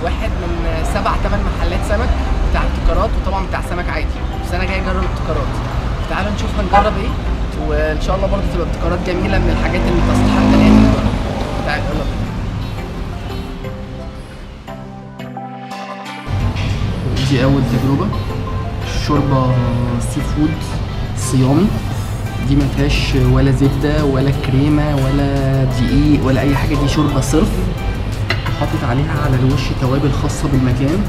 واحد من 7 8 محلات سمك بتاع ابتكارات، وطبعا بتاع سمك عادي، بس انا جاي اجرب ابتكارات. تعالوا نشوف هنجرب ايه، وان شاء الله برضه تبقى ابتكارات جميله من الحاجات اللي تستحق ان هي تتجرب. تعالوا يلا بينا. دي اول تجربه، شوربه سي فود صيامي. دي ما فيهاش ولا زبده ولا كريمه ولا دقيق ولا اي حاجه، دي شوربه صرف. حاطط عليها على الوش توابل خاصه بالمكان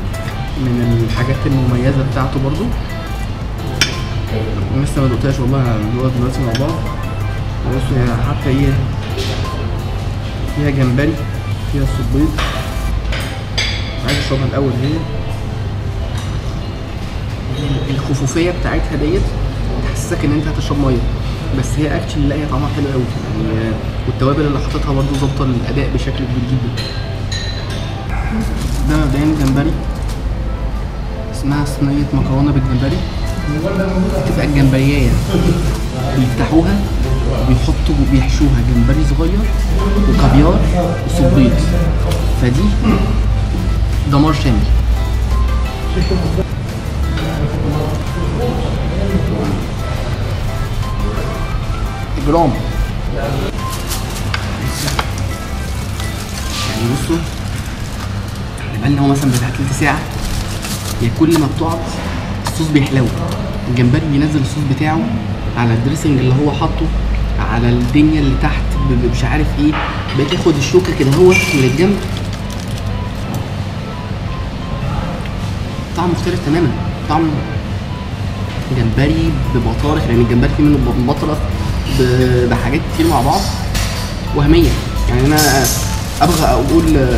من الحاجات المميزه بتاعته برضو. لسه ما دقتهاش والله، هندوقها دلوقتي مع بعض. بصوا هي حتى ايه، فيها جمبري، فيها صبيط. عايز اشربها الاول. هي الخفوفيه بتاعتها ديت تحسسك ان انت هتشرب ميه، بس هي اكشلي لا، هي طعمها حلو قوي يعني، والتوابل اللي حاططها برضو ظابطه الاداء بشكل كبير جدا. ده مبدئيا جمبري، اسمها صينيه مكرونه بالجمبري. بتبقى الجمبريايه بيفتحوها بيحشوها جمبري صغير وكافيار وصبيط، فدي دمار شامل. جرام يعني، بصوا بالنا هو مثلا بتاع تلت ساعة، يعني كل ما بتقعد الصوص بيحلو. الجمبري بينزل الصوص بتاعه على الدريسنج اللي هو حاطه على الدنيا اللي تحت، مش عارف ايه، بتاخد الشوكة كده هو من الجنب، طعم مختلف تماما. طعم جمبري ببطارخ، لان الجمبري فيه منه مبطرخ بحاجات كتير مع بعض وهميه. يعني انا ابغى اقول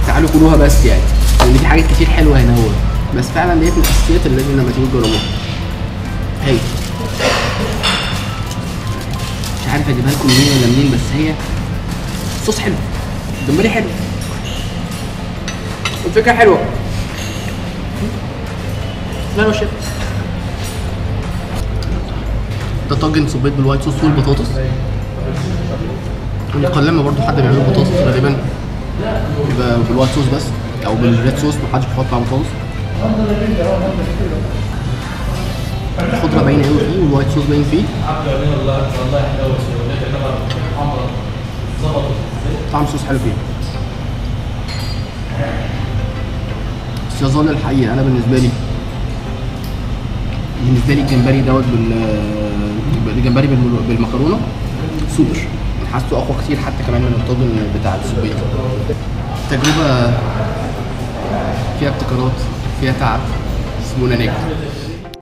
تعالوا كلوها، بس يعني لان في حاجات كتير حلوه هنا هو، بس فعلا ديت من الاساسيات اللي لازم لما تيجوا تجربوها. هي مش عارف اجيبها لكم منين ولا منين، بس هي صوص حلو، الجمبري حلو، والفكره حلوه. لا مش ده طاجن صبيط بالوايت صوص والبطاطس. والقلامه برضو حد بيعمل بطاطس غالبا يبقى بالوايت صوص بس، او بالريد صوص، محدش بيحط معاه بطاطس. الخضره باينه قوي فيه والوايت صوص باين فيه. طعم صوص حلو فيه، بس يظل الحقيقه انا بالنسبه لي الجمبري دوت الجمبري بالمكرونه سوبر، حاسه اقوى كتير حتى كمان من الطاجن بتاع الصبيط. تجربه فيها ابتكارات، فيها تعب، سيبونا ناكل.